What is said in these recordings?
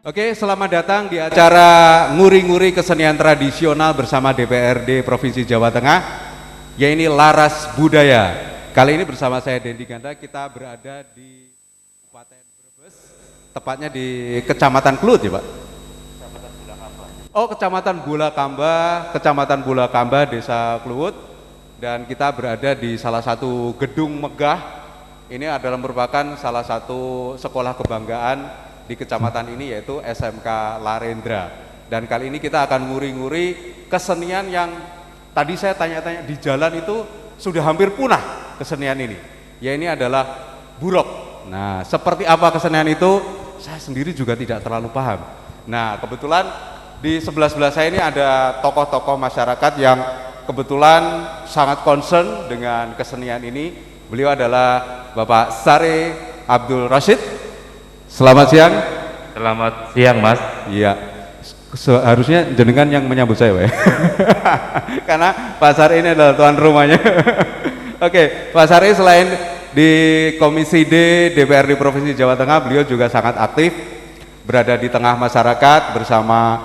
Oke, selamat datang di acara nguri-nguri kesenian tradisional bersama DPRD Provinsi Jawa Tengah, yaitu Laras Budaya. Kali ini bersama saya Dendi Ganda, kita berada di Kabupaten Brebes, tepatnya di Kecamatan Kluwut ya Pak? Kecamatan Bulakamba. Oh, Kecamatan Bulakamba, Desa Kluwut, dan kita berada di salah satu gedung megah. Ini adalah merupakan salah satu sekolah kebanggaan di kecamatan ini, yaitu SMK Larendra. Dan kali ini kita akan nguri-nguri kesenian yang tadi saya tanya-tanya di jalan itu sudah hampir punah kesenian ini. Ya, ini adalah burok. Nah, seperti apa kesenian itu saya sendiri juga tidak terlalu paham. Nah, kebetulan di sebelah-sebelah saya ini ada tokoh-tokoh masyarakat yang kebetulan sangat concern dengan kesenian ini. Beliau adalah Bapak Sare Abdul Rashid. Selamat siang. Selamat siang, Mas. Iya, seharusnya jenengan yang menyambut saya, Pak. Karena Pak Sari ini adalah tuan rumahnya. Oke, Pak Sari selain di Komisi D DPRD Provinsi Jawa Tengah, beliau juga sangat aktif berada di tengah masyarakat bersama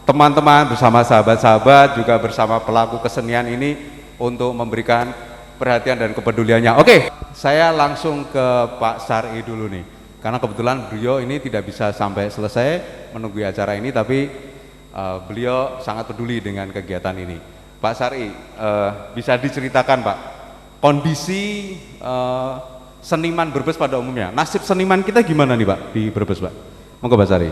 teman-teman, bersama sahabat-sahabat, juga bersama pelaku kesenian ini untuk memberikan perhatian dan kepeduliannya. Oke, saya langsung ke Pak Sari dulu nih. Karena kebetulan beliau ini tidak bisa sampai selesai menunggu acara ini, tapi beliau sangat peduli dengan kegiatan ini. Pak Sari, bisa diceritakan Pak, kondisi seniman Brebes pada umumnya, nasib seniman kita gimana nih Pak di Brebes Pak? Monggo Pak Sari.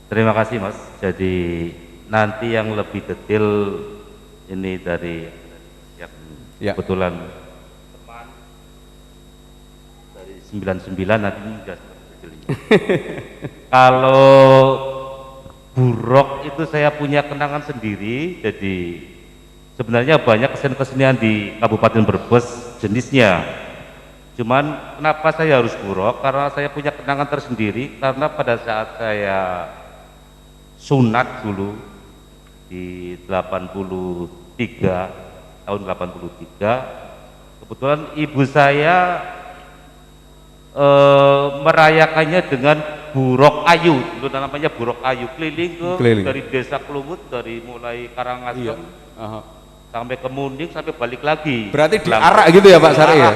Terima kasih Mas. Jadi nanti yang lebih detail ini dari yang Ya. kebetulan 99 nanti juga kalau burok itu saya punya kenangan sendiri. Jadi sebenarnya banyak kesenian di Kabupaten Brebes jenisnya, cuman kenapa saya harus burok, karena saya punya kenangan tersendiri. Karena pada saat saya sunat dulu di 83 tahun 83, kebetulan ibu saya merayakannya dengan burok ayu, itu namanya burok ayu, keliling dari desa Kluwut, dari mulai Karangasem sampai ke Munding sampai balik lagi. Berarti diarak gitu ya Pak Sari ya?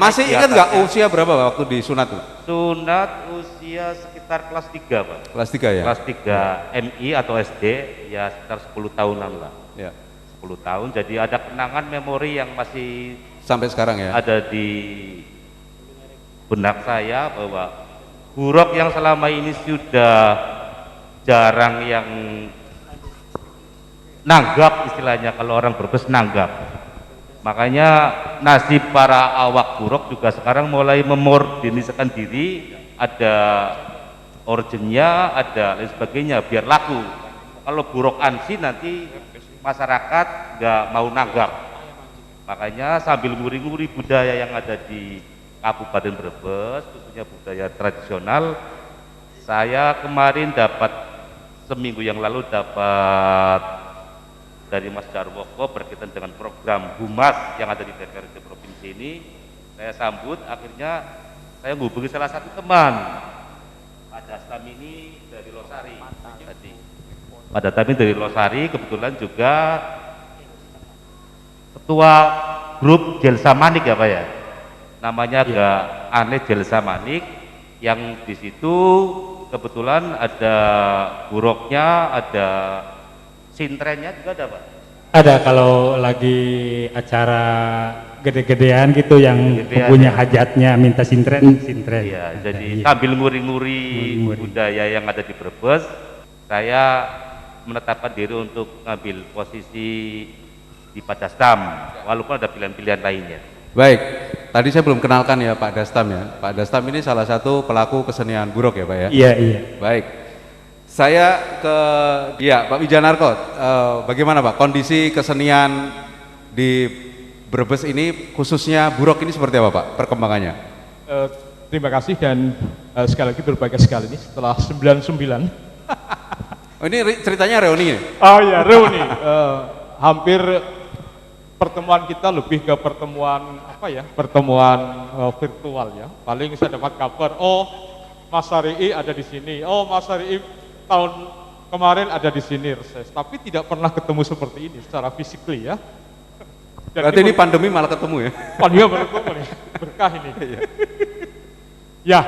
Masih ingat nggak usia berapa waktu disunat tuh? Sunat usia sekitar kelas 3 Pak. Kelas 3 ya? Kelas 3 MI atau SD, ya sekitar 10 tahunan lah. Ya. 10 tahun, jadi ada kenangan memori yang masih sampai sekarang ya? Ada di benak saya bahwa burok yang selama ini sudah jarang yang nanggap, istilahnya kalau orang Brebes nanggap. Makanya nasib para awak burok juga sekarang mulai memodernisasi diri, ada originnya, ada lain sebagainya biar laku. Kalau burok ansi nanti masyarakat nggak mau nanggap. Makanya sambil nguri-nguri budaya yang ada di Kabupaten Brebes, khususnya budaya tradisional, saya kemarin dapat, seminggu yang lalu dapat dari Mas Jarwoko berkaitan dengan program Humas yang ada di DPRD Provinsi ini. Saya sambut, akhirnya saya menghubungi salah satu teman, Pak Dastam ini dari Losari. Pak Dastam ini dari Losari, kebetulan juga ketua grup Jelsa Manik ya Pak ya. Namanya agak aneh, Jelsa Manik, yang di situ kebetulan ada buroknya, ada sintrennya juga ada Pak. Ada kalau lagi acara gede-gedean gitu yang punya hajatnya minta sintren. Iya, jadi sambil nguri-nguri budaya yang ada di Brebes, saya menetapkan diri untuk ngambil posisi di Pak Dastam, walaupun ada pilihan-pilihan lainnya. Baik, tadi saya belum kenalkan ya Pak Dastam ya. Pak Dastam ini salah satu pelaku kesenian burok ya Pak ya? Iya, iya. Baik, saya ke Pak Wijanarko, bagaimana Pak kondisi kesenian di Brebes ini, khususnya burok ini seperti apa Pak perkembangannya? Terima kasih dan sekali lagi berbahagia sekali ini setelah 99. Oh, ini ceritanya reuni ya? Oh ya, reuni. Hampir pertemuan kita lebih ke pertemuan apa ya? Pertemuan virtual ya. Paling saya dapat kabar, oh Mas Sari'i ada di sini. Oh, Mas Sari'i tahun kemarin ada di sini reses. Tapi tidak pernah ketemu seperti ini secara physically ya. Dan Berarti ini pandemi malah ketemu ya? Pandemi berkembang nih, berkah ini. Ya,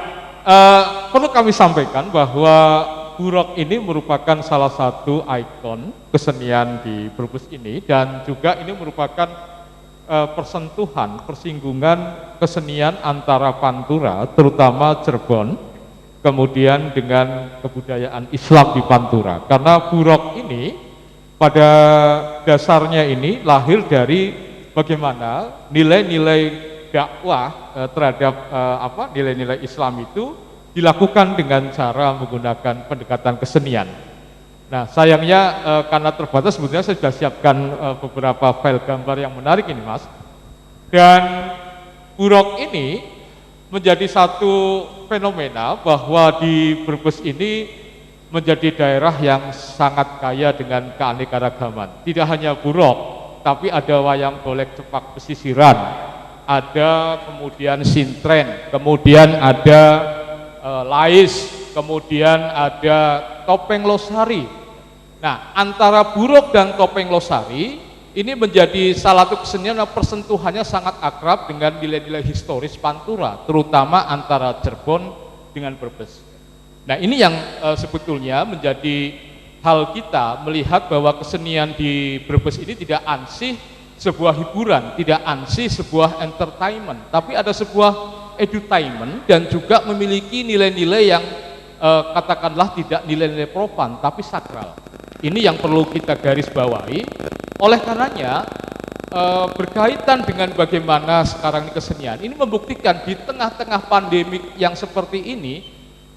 perlu kami sampaikan bahwa Burok ini merupakan salah satu ikon kesenian di Brebes ini, dan juga ini merupakan persentuhan, persinggungan kesenian antara Pantura, terutama Cirebon, kemudian dengan kebudayaan Islam di Pantura. Karena Burok ini pada dasarnya ini lahir dari bagaimana nilai-nilai dakwah terhadap nilai-nilai Islam itu dilakukan dengan cara menggunakan pendekatan kesenian. Nah, sayangnya karena terbatas, sebetulnya saya sudah siapkan beberapa file gambar yang menarik ini, Mas. Dan Burok ini menjadi satu fenomena bahwa di Brebes ini menjadi daerah yang sangat kaya dengan keanekaragaman. Tidak hanya Burok, tapi ada wayang golek cepak pesisiran, ada kemudian sintren, kemudian ada lais, kemudian ada topeng losari. Nah, antara Burok dan topeng losari ini menjadi salah satu kesenian yang persentuhannya sangat akrab dengan nilai-nilai historis Pantura, terutama antara Cirebon dengan Brebes. Nah, ini yang sebetulnya menjadi hal kita melihat bahwa kesenian di Brebes ini tidak ansih sebuah hiburan, tidak ansih sebuah entertainment, tapi ada sebuah edutainment dan juga memiliki nilai-nilai yang katakanlah tidak nilai-nilai profan tapi sakral. Ini yang perlu kita garis bawahi. Oleh karenanya berkaitan dengan bagaimana sekarang ini kesenian ini membuktikan di tengah-tengah pandemik yang seperti ini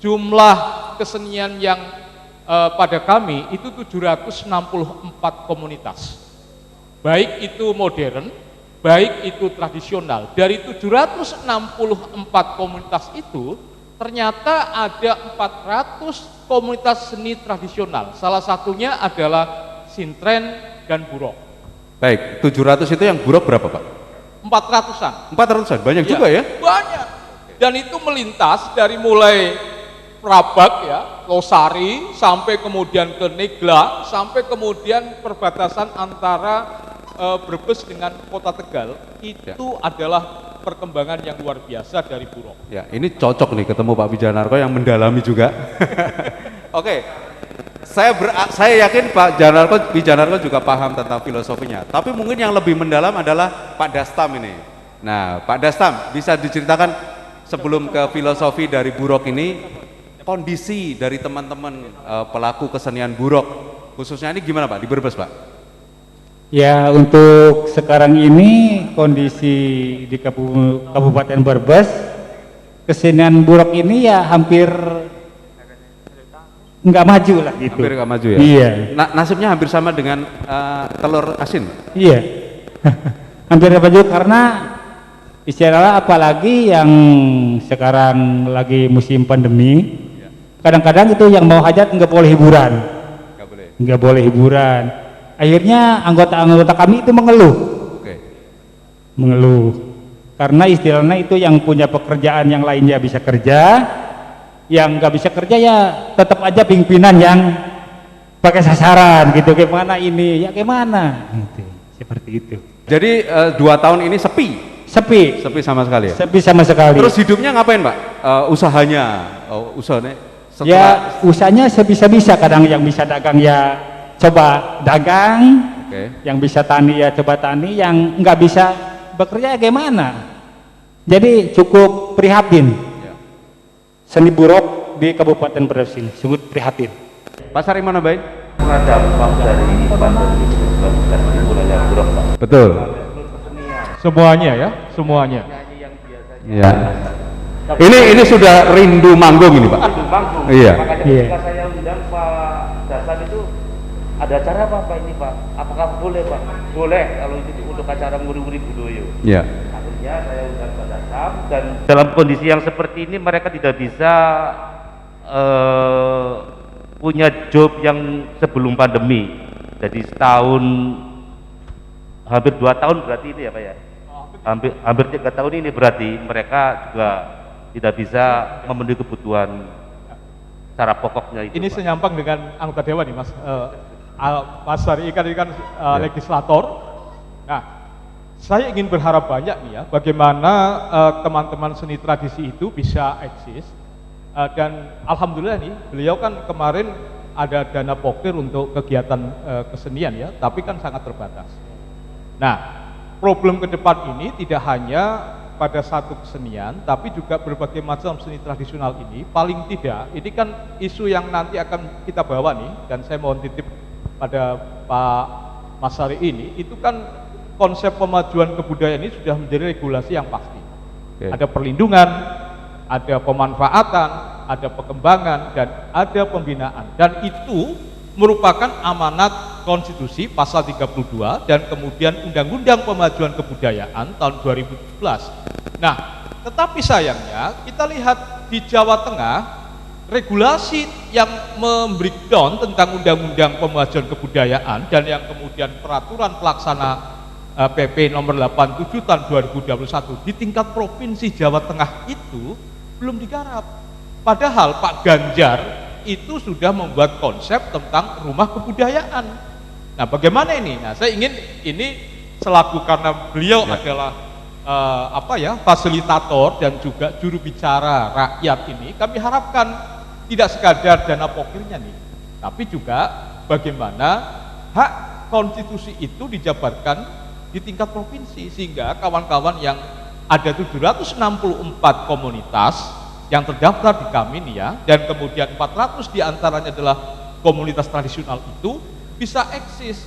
jumlah kesenian yang pada kami itu 764 komunitas, baik itu modern, baik itu tradisional. Dari 764 komunitas itu ternyata ada 400 komunitas seni tradisional. Salah satunya adalah sintren dan burok. Baik, 700 itu yang Burok berapa Pak? 400-an. 400-an, banyak juga ya? Banyak. Dan itu melintas dari mulai Prabak ya, Losari, sampai kemudian ke Negla, sampai kemudian perbatasan antara Brebes dengan Kota Tegal. Itu adalah perkembangan yang luar biasa dari Burok. Ya, ini cocok nih ketemu Pak Wijanarko yang mendalami juga. Oke, saya yakin Pak Wijanarko juga paham tentang filosofinya. Tapi mungkin yang lebih mendalam adalah Pak Dastam ini. Nah, Pak Dastam bisa diceritakan sebelum ke filosofi dari Burok ini, kondisi dari teman-teman pelaku kesenian Burok khususnya ini gimana Pak di Brebes Pak? Ya, untuk sekarang ini kondisi di Kabupaten Brebes, kesenian Burok ini ya hampir nggak maju lah gitu. Hampir nggak maju ya? Iya. Nasibnya hampir sama dengan telur asin? Iya, hampir nggak maju karena istilahnya apalagi yang sekarang lagi musim pandemi, kadang-kadang itu yang mau hajat nggak boleh hiburan. Nggak boleh hiburan. Akhirnya anggota-anggota kami itu mengeluh. Mengeluh. Karena istilahnya itu yang punya pekerjaan yang lainnya bisa kerja, yang nggak bisa kerja ya tetap aja pimpinan yang pakai sasaran gitu. Gimana ini? Ya gimana? Gitu. Seperti itu. Jadi 2 tahun ini sepi? Sepi. Sepi sama sekali ya? Sepi sama sekali. Terus hidupnya ngapain Pak? Usahanya? Usahanya? Setelah... Ya usahanya sebisa-bisa, kadang yang bisa dagang ya coba dagang, yang bisa tani ya coba tani, yang nggak bisa bekerja ya gimana. Jadi cukup prihatin seni Burok di Kabupaten Brebes ini, sungguh prihatin. Pasar mana baik? Karena dampak dari pandemi COVID-19 dimulainya Burok Pak. Betul. Semuanya ya, semuanya. Ya. Ini sudah rindu manggung ini Pak. Rindu manggung. Iya. Makanya ketika saya undang Pak Dasan itu ada acara apa Pak ini Pak? Apakah boleh Pak? Boleh kalau itu untuk acara nguri-nguri budaya. Iya. Akhirnya saya undang Pak Dasan, dan dalam kondisi yang seperti ini mereka tidak bisa punya job yang sebelum pandemi. Jadi setahun, hampir 2 tahun berarti ini ya Pak ya? Hampir 3 tahun ini berarti mereka juga tidak bisa memenuhi kebutuhan cara pokoknya itu. Ini Pak. senyampang dengan anggota dewan nih Mas. Mas Sari ini kan legislator. Nah, saya ingin berharap banyak nih ya, bagaimana teman-teman seni tradisi itu bisa eksis. Dan alhamdulillah nih, beliau kan kemarin ada dana pokir untuk kegiatan kesenian ya, tapi kan sangat terbatas. Nah, problem ke depan ini tidak hanya pada satu kesenian, tapi juga berbagai macam seni tradisional ini, paling tidak, ini kan isu yang nanti akan kita bawa nih, dan saya mohon titip pada Pak Mas Sari ini, itu kan konsep pemajuan kebudayaan ini sudah menjadi regulasi yang pasti. Ada perlindungan, ada pemanfaatan, ada pengembangan, dan ada pembinaan, dan itu merupakan amanat konstitusi pasal 32 dan kemudian Undang-Undang Pemajuan Kebudayaan tahun 2017. Nah, tetapi sayangnya kita lihat di Jawa Tengah regulasi yang membreakdown tentang Undang-Undang Pemajuan Kebudayaan dan yang kemudian peraturan pelaksana PP nomor 87 tahun 2021 di tingkat provinsi Jawa Tengah itu belum digarap. Padahal Pak Ganjar itu sudah membuat konsep tentang rumah kebudayaan. Nah, bagaimana ini? Nah, saya ingin ini selaku karena beliau adalah fasilitator dan juga juru bicara rakyat ini, kami harapkan tidak sekadar dana pokirnya nih, tapi juga bagaimana hak konstitusi itu dijabarkan di tingkat provinsi sehingga kawan-kawan yang ada 764 komunitas yang terdaftar di kami nih ya, dan kemudian 400 diantaranya adalah komunitas tradisional itu bisa eksis.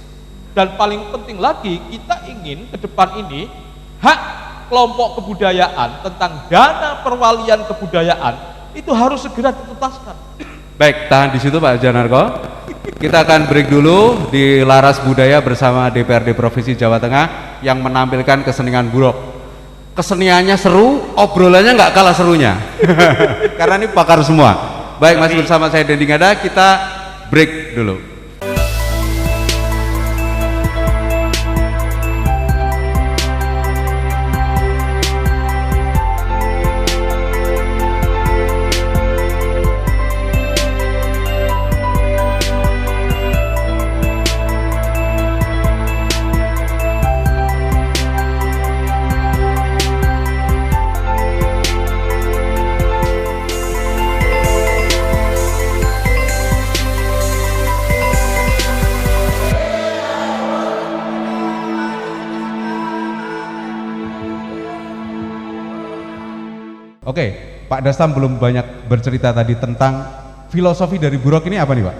Dan paling penting lagi, kita ingin ke depan ini hak kelompok kebudayaan tentang dana perwalian kebudayaan itu harus segera dituntaskan. Baik, tahan di situ Pak Janarko. Kita akan break dulu di Laras Budaya bersama DPRD Provinsi Jawa Tengah yang menampilkan kesenian buruk. Keseniannya seru, obrolannya nggak kalah serunya. Karena ini pakar semua. Baik, masih bersama saya Dendi Ngada, kita break dulu. Oke, Pak Dastam belum banyak bercerita tadi tentang filosofi dari buruk ini apa nih Pak?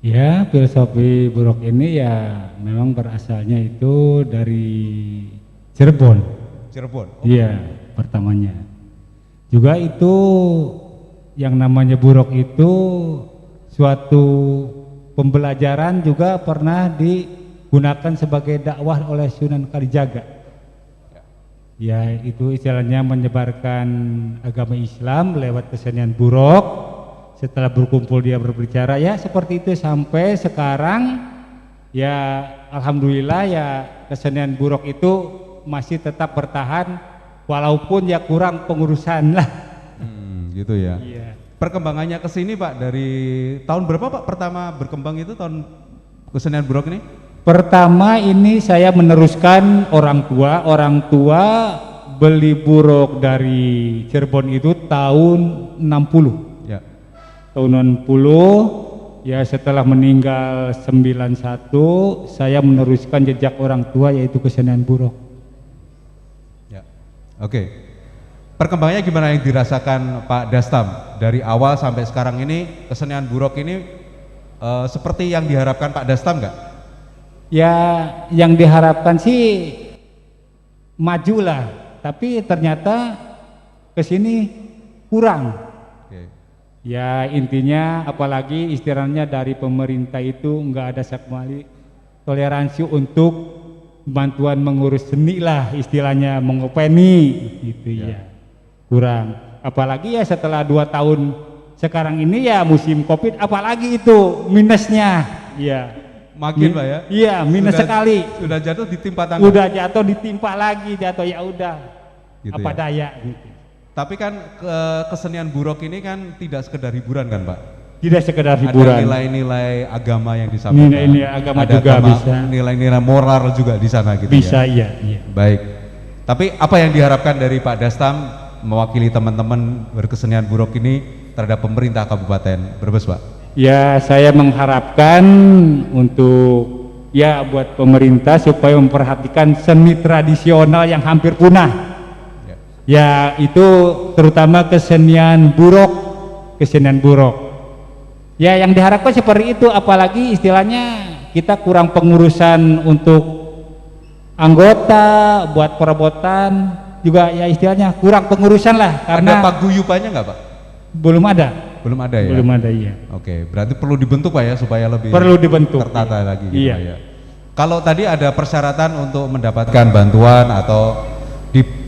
Ya, filosofi buruk ini ya memang berasalnya itu dari Cirebon. Cirebon? Iya, pertamanya. Juga itu yang namanya buruk itu suatu pembelajaran juga pernah digunakan sebagai dakwah oleh Sunan Kalijaga. Ya, itu istilahnya menyebarkan agama Islam lewat kesenian buruk. Setelah berkumpul dia berbicara ya seperti itu sampai sekarang ya alhamdulillah ya kesenian buruk itu masih tetap bertahan walaupun ya kurang pengurusan lah. Gitu ya. Iya. Perkembangannya ke sini Pak dari tahun berapa Pak pertama berkembang itu tahun kesenian buruk ini? Pertama ini saya meneruskan orang tua beli buruk dari Cirebon itu tahun 60. Ya. Tahun 60 ya setelah meninggal 91 saya meneruskan jejak orang tua yaitu kesenian buruk. Ya. Oke. Perkembangannya gimana yang dirasakan Pak Dastam dari awal sampai sekarang ini kesenian buruk ini seperti yang diharapkan Pak Dastam nggak? Ya yang diharapkan sih majulah, tapi ternyata kesini kurang. Oke. Ya intinya apalagi istilahnya dari pemerintah itu nggak ada sekali toleransi untuk bantuan mengurus seni lah istilahnya mengopeni gitu ya. Kurang. Apalagi ya setelah 2 tahun sekarang ini ya musim Covid apalagi itu minusnya. Ya. Makin Pak ya? Iya, minus sekali. Sudah jatuh ditimpa tangga. Udah jatuh ditimpa lagi, jatuh ya udah. Gitu apa ya? daya gitu. Tapi kan kesenian burok ini kan tidak sekedar hiburan kan Pak? Tidak sekedar Ada hiburan. nilai-nilai agama yang disampaikan. Nilai-nilai agama Ada juga bisa. Nilai-nilai moral juga di sana gitu Bisa, ya. iya. Baik. Tapi apa yang diharapkan dari Pak Dastam mewakili teman-teman berkesenian burok ini terhadap pemerintah Kabupaten Brebes, Pak? Ya, saya mengharapkan untuk ya buat pemerintah supaya memperhatikan seni tradisional yang hampir punah. Ya, itu terutama kesenian burok. Ya, yang diharapkan seperti itu, apalagi istilahnya kita kurang pengurusan untuk anggota, buat perobotan juga ya istilahnya kurang pengurusan lah karena ada paguyubannya nggak Pak? belum ada. Belum ada ya? Belum ada, iya. Oke, berarti perlu dibentuk Pak ya supaya lebih Perlu dibentuk. tertata lagi gitu Iya. ya. Kalau tadi ada persyaratan untuk mendapatkan bantuan atau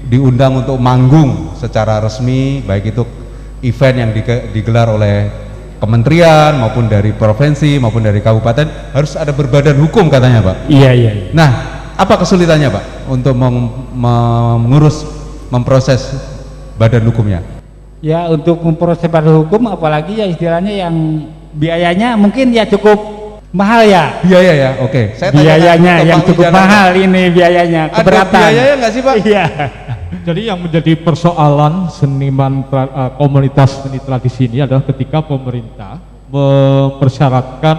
diundang untuk manggung secara resmi, baik itu event yang digelar oleh kementerian maupun dari provinsi maupun dari kabupaten, harus ada berbadan hukum katanya Pak. Iya. Nah, apa kesulitannya Pak untuk mengurus, memproses badan hukumnya? Ya, untuk memproses badan hukum apalagi ya istilahnya yang biayanya mungkin ya cukup mahal ya. Biaya ya, oke. Saya tanya Biayanya ke yang Pak cukup Wijanto. mahal ini biayanya, Ada keberatan. biayanya nggak sih Pak? Iya. Jadi yang menjadi persoalan komunitas seni tradisi ini adalah ketika pemerintah mempersyaratkan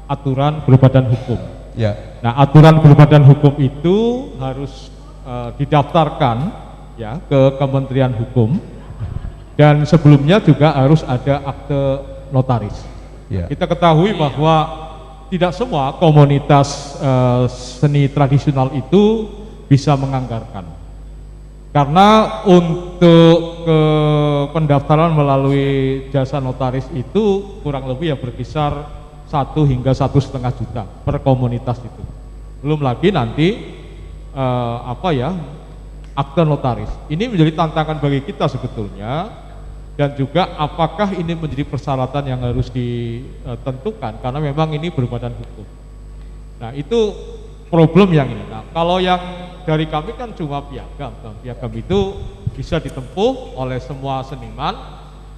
aturan berbadan hukum. Ya. Nah, aturan berbadan hukum itu harus didaftarkan ya ke Kementerian Hukum, dan sebelumnya juga harus ada akte notaris. Ya. Kita ketahui bahwa tidak semua komunitas seni tradisional itu bisa menganggarkan. Karena untuk pendaftaran melalui jasa notaris itu kurang lebih ya berkisar 1 hingga 1,5 juta per komunitas itu. Belum lagi nanti akte notaris. Ini menjadi tantangan bagi kita sebetulnya, dan juga apakah ini menjadi persyaratan yang harus ditentukan karena memang ini berbadan hukum. Nah, itu problem yang ini. Nah, kalau yang dari kami kan cuma piagam. Piagam itu bisa ditempuh oleh semua seniman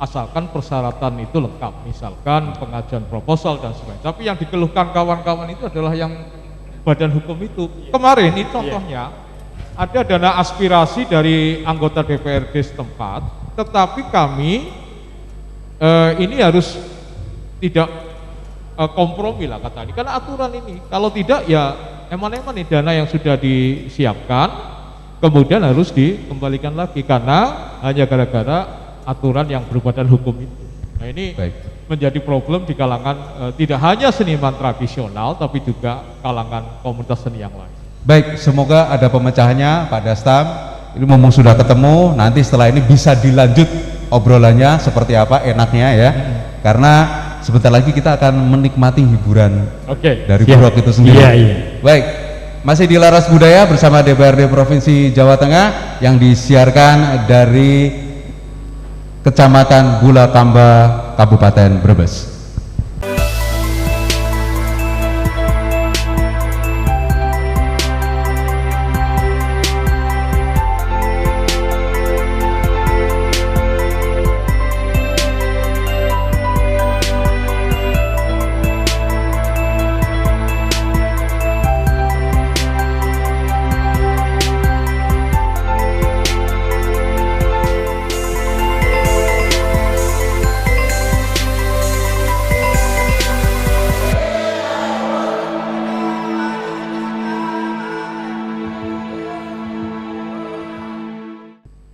asalkan persyaratan itu lengkap, misalkan pengajuan proposal dan sebagainya. Tapi yang dikeluhkan kawan-kawan itu adalah yang badan hukum itu. Kemarin ini contohnya ada dana aspirasi dari anggota DPRD setempat, tetapi kami ini harus tidak kompromi lah kata ini, karena aturan ini. Kalau tidak ya eman-eman nih dana yang sudah disiapkan kemudian harus dikembalikan lagi karena hanya gara-gara aturan yang berbadan hukum itu. Nah, ini menjadi problem di kalangan tidak hanya seniman tradisional tapi juga kalangan komunitas seni yang lain. Baik, semoga ada pemecahannya Pak Dastam. Ini mumpung sudah ketemu, nanti setelah ini bisa dilanjut obrolannya seperti apa enaknya ya. Karena sebentar lagi kita akan menikmati hiburan dari burok itu sendiri. Iya. Baik, masih di Laras Budaya bersama DPRD Provinsi Jawa Tengah yang disiarkan dari Kecamatan Bulakamba, Kabupaten Brebes.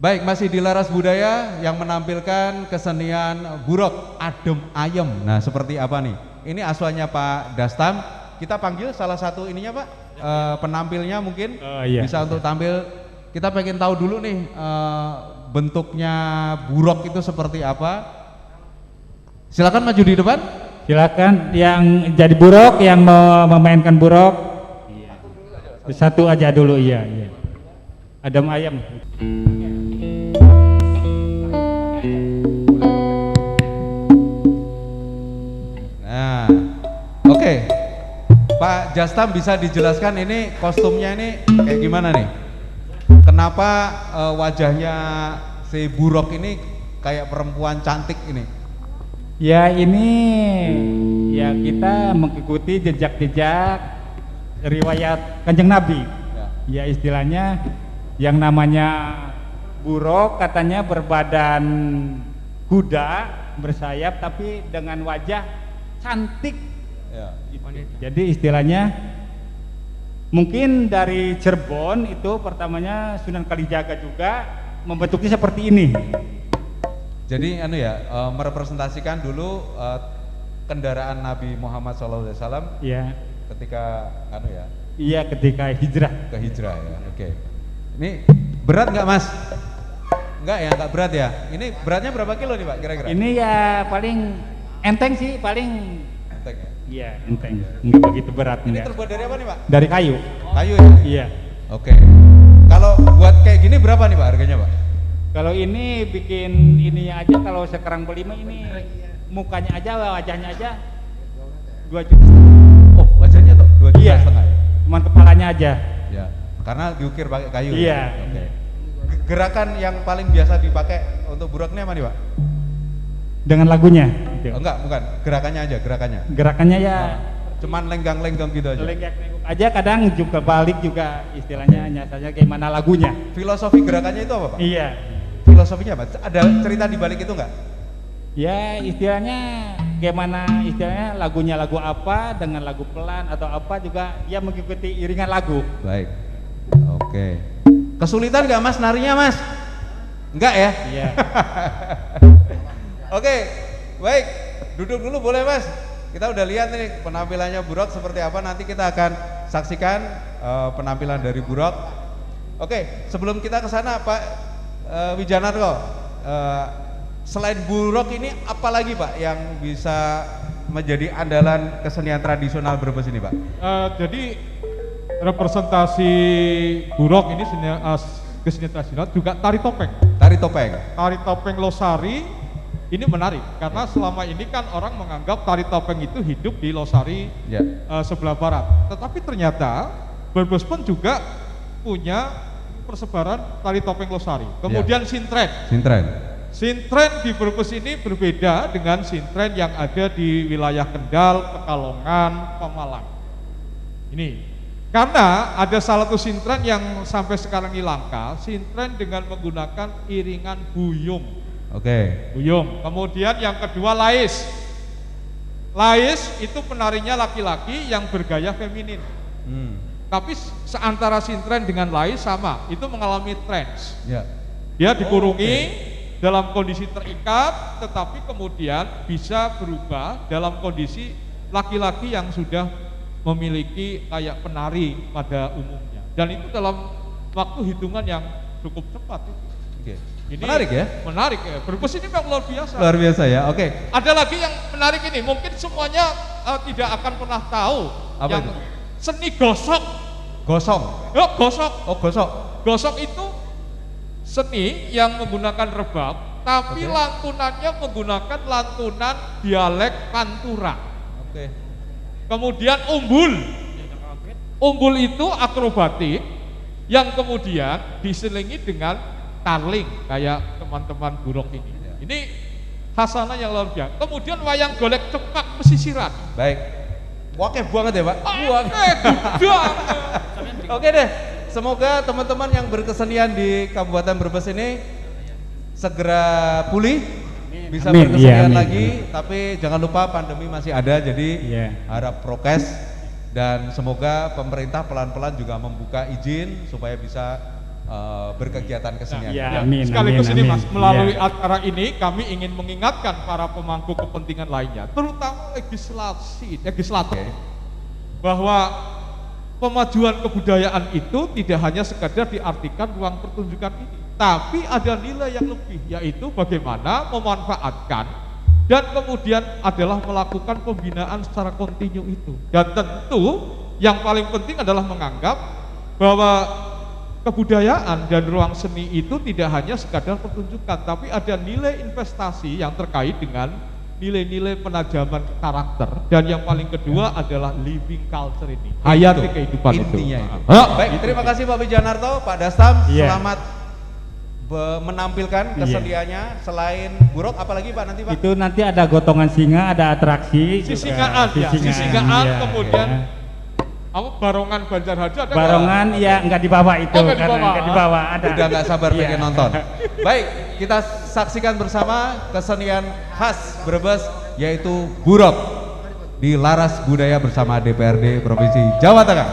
Baik, masih di Laras Budaya yang menampilkan kesenian burok adem ayem. Nah, seperti apa nih? Ini asuhannya Pak Dastam. Kita panggil salah satu ininya Pak, penampilnya mungkin bisa untuk tampil. Kita pengen tahu dulu nih bentuknya burok itu seperti apa. Silakan maju di depan. Silakan yang jadi burok, yang memainkan burok. Satu aja dulu, iya. Adem ayem. Nah, oke. Pak Dastam bisa dijelaskan ini kostumnya ini kayak gimana nih? Kenapa wajahnya si Burok ini kayak perempuan cantik ini? Ya ini ya kita mengikuti jejak-jejak riwayat Kanjeng Nabi. Ya istilahnya yang namanya Burok katanya berbadan kuda, bersayap tapi dengan wajah cantik. Ya. Jadi istilahnya mungkin dari Cirebon itu pertamanya Sunan Kalijaga juga membentuknya seperti ini. Jadi merepresentasikan dulu kendaraan Nabi Muhammad SAW Iya. ketika Iya ketika hijrah. ke hijrah ya. Oke. Ini berat nggak Mas? Nggak berat ya. Ini beratnya berapa kilo nih Pak kira-kira? Ini ya paling enteng sih, paling Enteng ya? iya enteng, nggak begitu berat. Ini Enggak. terbuat dari apa nih Pak? Dari kayu. Kayu ya? Iya. Oke. Kalau buat kayak gini berapa nih Pak harganya Pak? Kalau ini bikin ininya aja, kalau sekarang beli mah ini mukanya aja, wajahnya aja 2 juta. Oh wajahnya tuh 2,5 juta Iya. ya? Cuman kepalanya aja. Ya. Karena diukir pakai kayu. Iya. Ya? Oke. Gerakan yang paling biasa dipakai untuk Burok ini apa nih Pak? Dengan lagunya. Gitu. Oh, enggak, bukan. Gerakannya aja, gerakannya. Gerakannya ya Cuman lenggang-lenggang gitu aja. lenggak-lenggok aja, kadang juga balik juga istilahnya, nyatanya gimana lagunya. Filosofi gerakannya itu apa Pak? Iya. Filosofinya apa? Ada cerita di balik itu enggak? Ya istilahnya gimana, istilahnya lagunya lagu apa dengan lagu pelan atau apa juga dia mengikuti iringan lagu. Baik. Oke. Kesulitan nggak Mas narinya Mas? Enggak ya? Iya. Oke. Baik. Duduk dulu boleh Mas? Kita udah lihat nih penampilannya Burok seperti apa. Nanti kita akan saksikan penampilan dari Burok. Oke. Sebelum kita ke sana Pak Wijanarko, selain Burok ini apa lagi Pak yang bisa menjadi andalan kesenian tradisional Brebes ini Pak? Jadi representasi Burok ini kesenian tradisional juga tari topeng. Tari topeng. Tari topeng Losari ini menarik karena selama ini kan orang menganggap tari topeng itu hidup di Losari Ya. sebelah barat. Tetapi ternyata Brebes pun juga punya persebaran tari topeng Losari. Kemudian sintren. Sintren. Sintren di Brebes ini berbeda dengan sintren yang ada di wilayah Kendal, Pekalongan, Pemalang. Ini karena ada salah satu sintren yang sampai sekarang ini langka, sintren dengan menggunakan iringan buyung. Oke. Buyung. Kemudian yang kedua lais. Lais itu penarinya laki-laki yang bergaya feminin. Tapi seantara sintren dengan lais sama, itu mengalami trance. Ya. Dia dikurungi dalam kondisi terikat, tetapi kemudian bisa berubah dalam kondisi laki-laki yang sudah memiliki kayak penari pada umumnya. Dan itu dalam waktu hitungan yang cukup cepat itu. Oke. Ini Menarik ya? Menarik ya. Brebes ini memang luar biasa. Luar biasa ya. Oke. Ada lagi yang menarik ini, mungkin semuanya tidak akan pernah tahu. Apa yang itu? Seni gosok. Gosong. Oh, gosok. Oh, gosok. Gosok itu seni yang menggunakan rebab, tapi Oke. lantunannya menggunakan lantunan dialek Pantura. Oke. Kemudian umbul. Umbul itu akrobatik yang kemudian diselingi dengan tarling kayak teman-teman Burok ini. Ini hasanah yang luar biasa. Kemudian wayang golek cepak pesisiran. Baik. Oke banget ya Pak. Buang. Gudang. Oke deh. Semoga teman-teman yang berkesenian di Kabupaten Brebes ini segera pulih, bisa Amin, berkesenian iya, amin. lagi. Tapi jangan lupa pandemi masih ada, jadi Iya. harap prokes dan semoga pemerintah pelan-pelan juga membuka izin supaya bisa berkegiatan kesenian. Iya. Ya, Amin, sekaligus amin, ini amin. Mas, melalui Iya. acara ini kami ingin mengingatkan para pemangku kepentingan lainnya, terutama legislator, bahwa pemajuan kebudayaan itu tidak hanya sekadar diartikan ruang pertunjukan ini, tapi ada nilai yang lebih, yaitu bagaimana memanfaatkan dan kemudian adalah melakukan pembinaan secara kontinu itu. Dan tentu yang paling penting adalah menganggap bahwa kebudayaan dan ruang seni itu tidak hanya sekadar pertunjukan, tapi ada nilai investasi yang terkait dengan nilai-nilai penajaman karakter, dan yang paling kedua adalah living culture ini, hayati kehidupan intinya itu. itu. Baik, terima kasih Pak Wijanarto, Pak Dastam, Iya. selamat menampilkan keseniannya selain buruk apalagi Pak nanti Pak? Itu nanti ada gotongan singa, ada atraksi Sisingaan ya, sisingaan kemudian apa barongan Banjar Harjo ada barongan ya nggak dibawa itu nggak karena dibawa. nggak dibawa ada. Udah nggak sabar Iya. pengen nonton. Baik, kita saksikan bersama kesenian khas Brebes yaitu burok di Laras Budaya bersama DPRD Provinsi Jawa Tengah.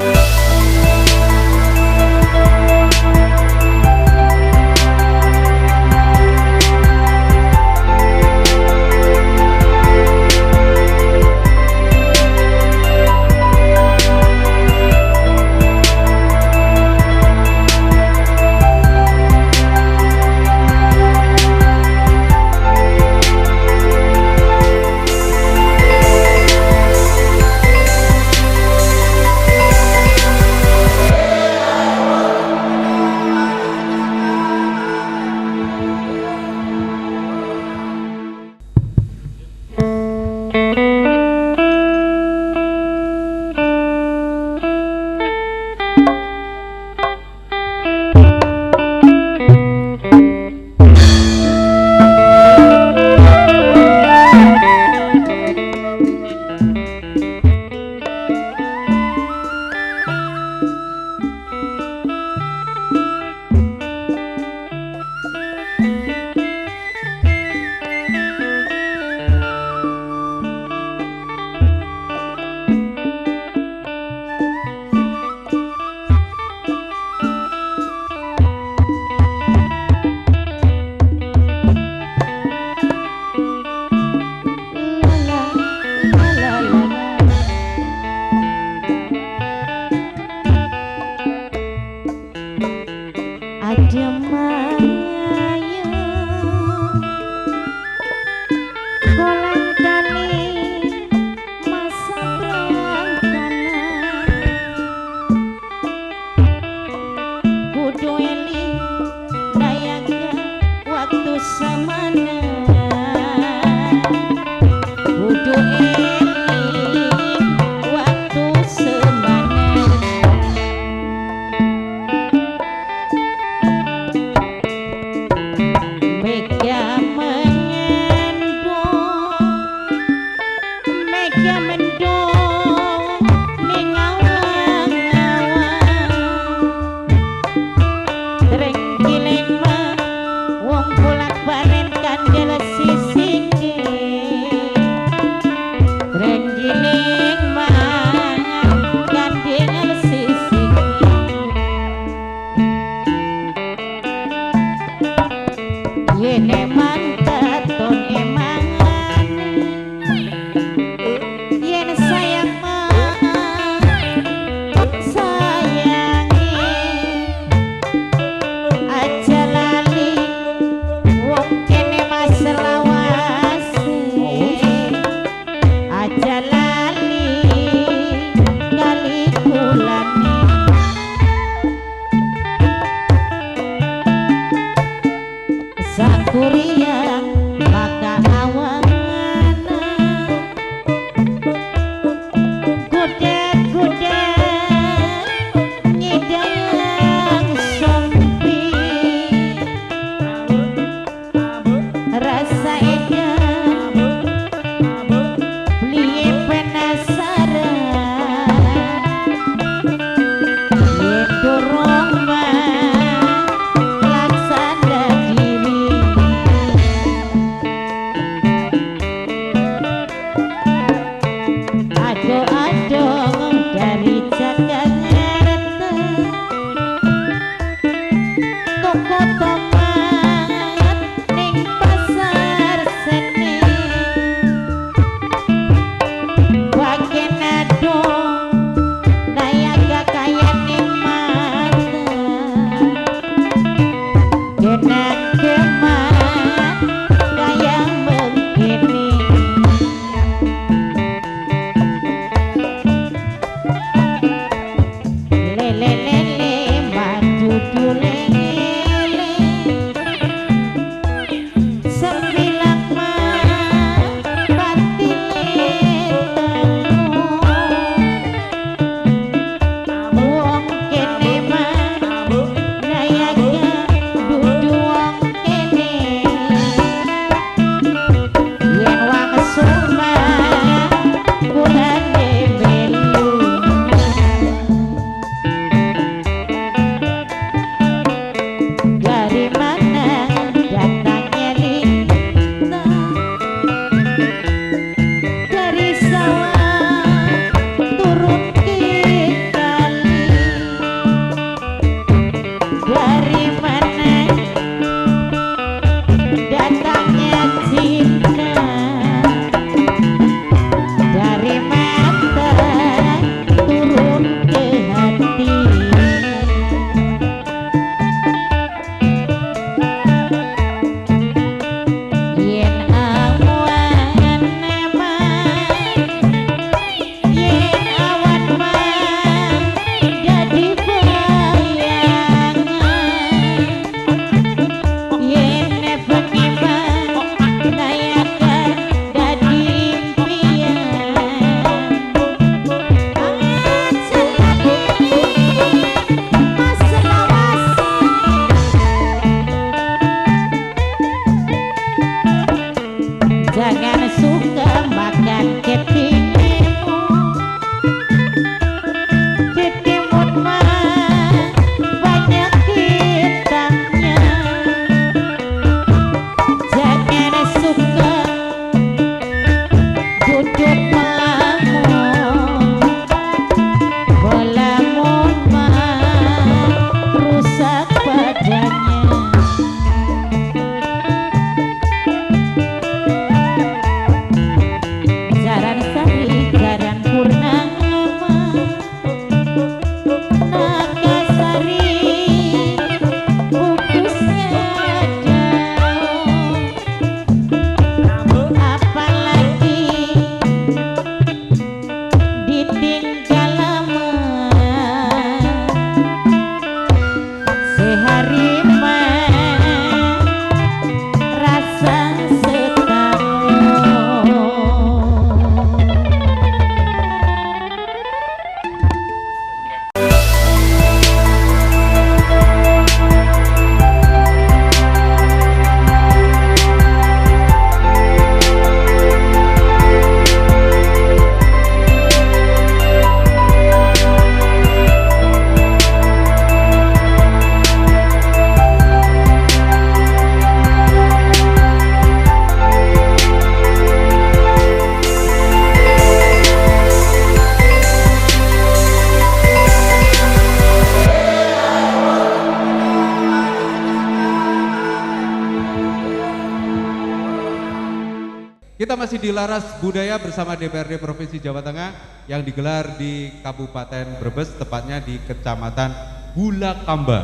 Kita masih di Laras Budaya bersama DPRD Provinsi Jawa Tengah yang digelar di Kabupaten Brebes, tepatnya di Kecamatan Bulakamba.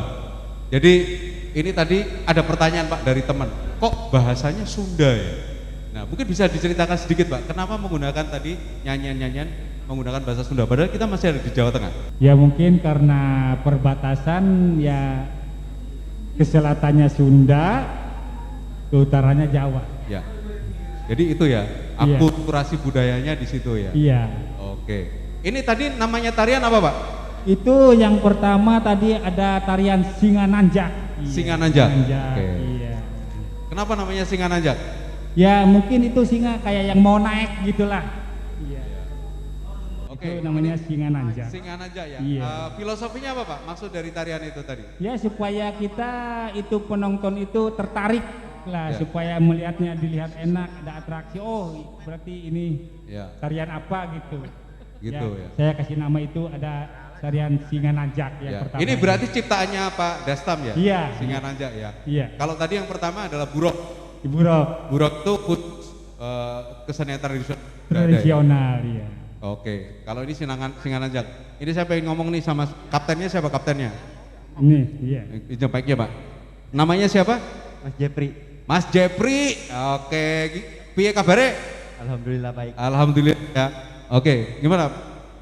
Jadi ini tadi ada pertanyaan Pak dari teman, kok bahasanya Sunda ya? Nah mungkin bisa diceritakan sedikit Pak, kenapa menggunakan tadi nyanyian-nyanyian menggunakan bahasa Sunda, padahal kita masih ada di Jawa Tengah? Ya mungkin karena perbatasan ya, ke selatannya Sunda, ke utaranya Jawa. Ya. Jadi itu ya, akulturasi budayanya di situ ya. Iya. Oke. Ini tadi namanya tarian apa Pak? Itu yang pertama tadi ada tarian Singananjak. Singananjak. Singananjak, Oke. iya. Kenapa namanya Singananjak? Ya mungkin itu singa kayak yang mau naik gitulah. Iya. Oke. Itu namanya Singananjak. Singananjak ya. Iya. Filosofinya apa Pak? Maksud dari tarian itu tadi? Ya supaya kita itu penonton itu tertarik lah, Ya. supaya melihatnya dilihat enak, ada atraksi. Oh berarti ini Ya. tarian apa gitu. Gitu ya. Saya kasih nama itu ada tarian Singananjak yang Ya. pertama. Ini berarti ciptaannya Pak Dastam ya? Iya. Singananjak ya. Iya. Kalau tadi yang pertama adalah burok. Ibu Rob. Burok itu kesenian tradisional. Nggak ada ya? Tradisional ya. Oke. Kalau ini Singananjak. Ini saya pengen ngomong nih sama kaptennya, siapa kaptennya? Ini iya. Izin baiknya Pak. Namanya siapa? Mas Jepri. Mas Jepri. Oke. Piye kabare? Alhamdulillah baik. Alhamdulillah ya. Oke, gimana?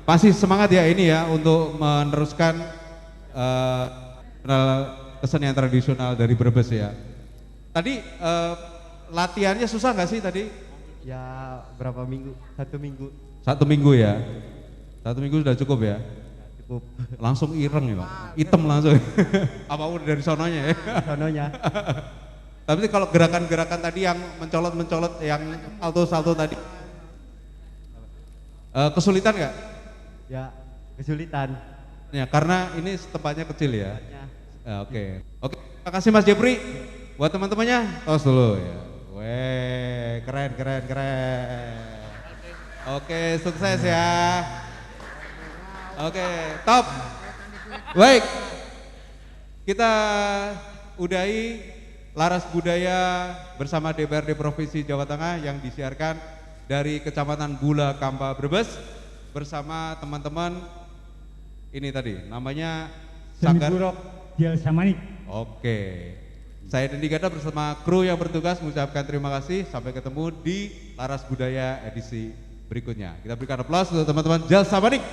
Pasti semangat ya ini ya untuk meneruskan kesenian tradisional dari Brebes ya. Tadi latihannya susah nggak sih tadi? Ya berapa minggu? 1 minggu. 1 minggu ya. 1 minggu sudah cukup ya. Cukup. Langsung ireng ya Pak. Hitam langsung. Apa udah dari sononya ya? Sononya. Tapi kalau gerakan-gerakan tadi yang mencolot-mencolot, yang salto-salto tadi, kesulitan nggak? Ya kesulitan. Ya karena ini tempatnya kecil ya. Ya. Ya, oke. Oke, terima kasih Mas Jepri. Buat teman-temannya, tos dulu ya. Weh, keren. Oke, sukses ya. Oke, top. Baik, kita udahi Laras Budaya bersama DPRD Provinsi Jawa Tengah yang disiarkan dari Kecamatan Bulakamba Brebes bersama teman-teman ini tadi namanya Seni Sanggar. Burok Jalsamanik. Oke, saya Dendi Gada bersama kru yang bertugas mengucapkan terima kasih. Sampai ketemu di Laras Budaya edisi berikutnya. Kita berikan aplaus untuk teman-teman Jalsamanik.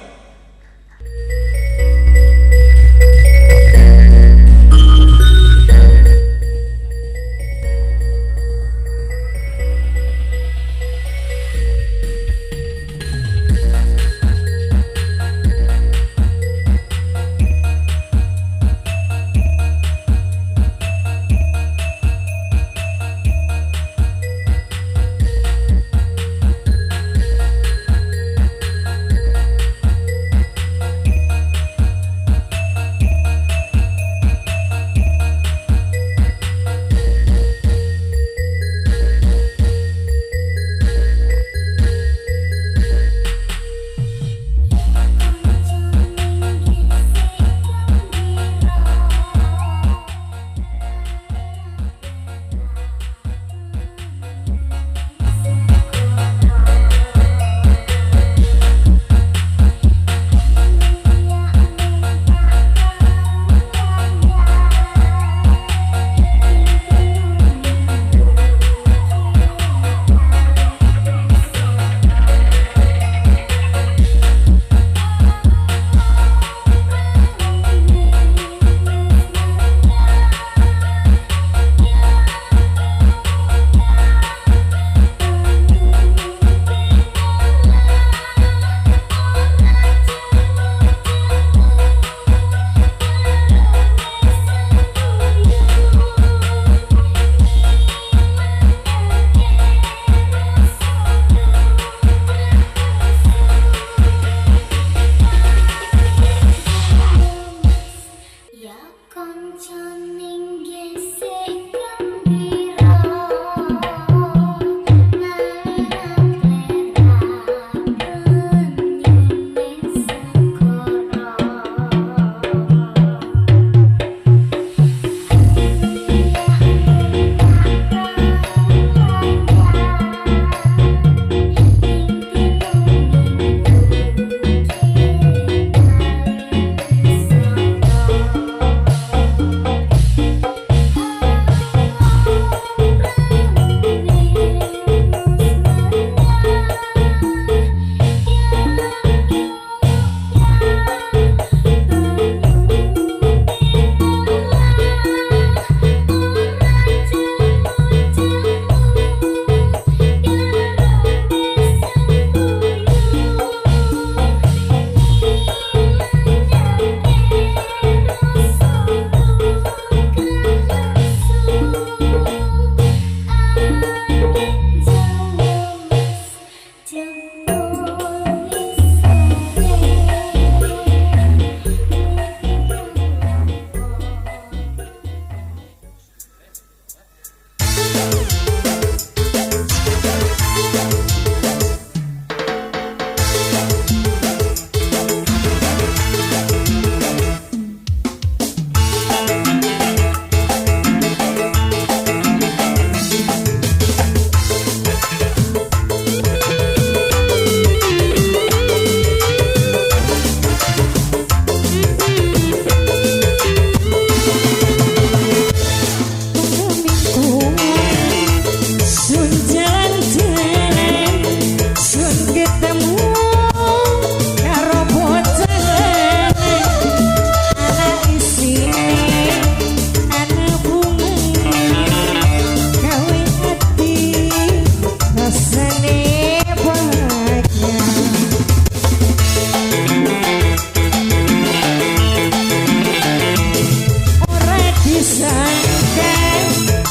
sangka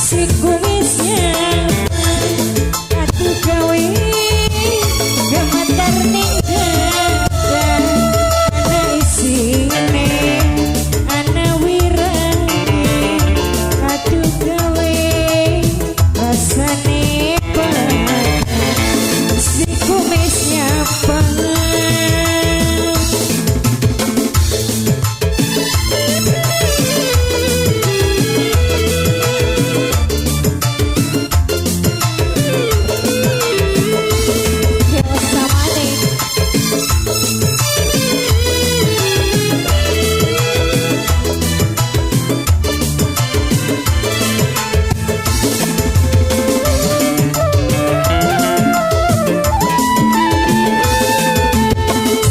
si kumisnya aku gawe gemetar ning dada ana isine ana wirane aku gawe rasane banget si kumisnya banget.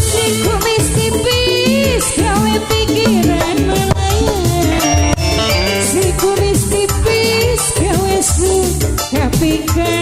Si kumis tipis gawe su kapikan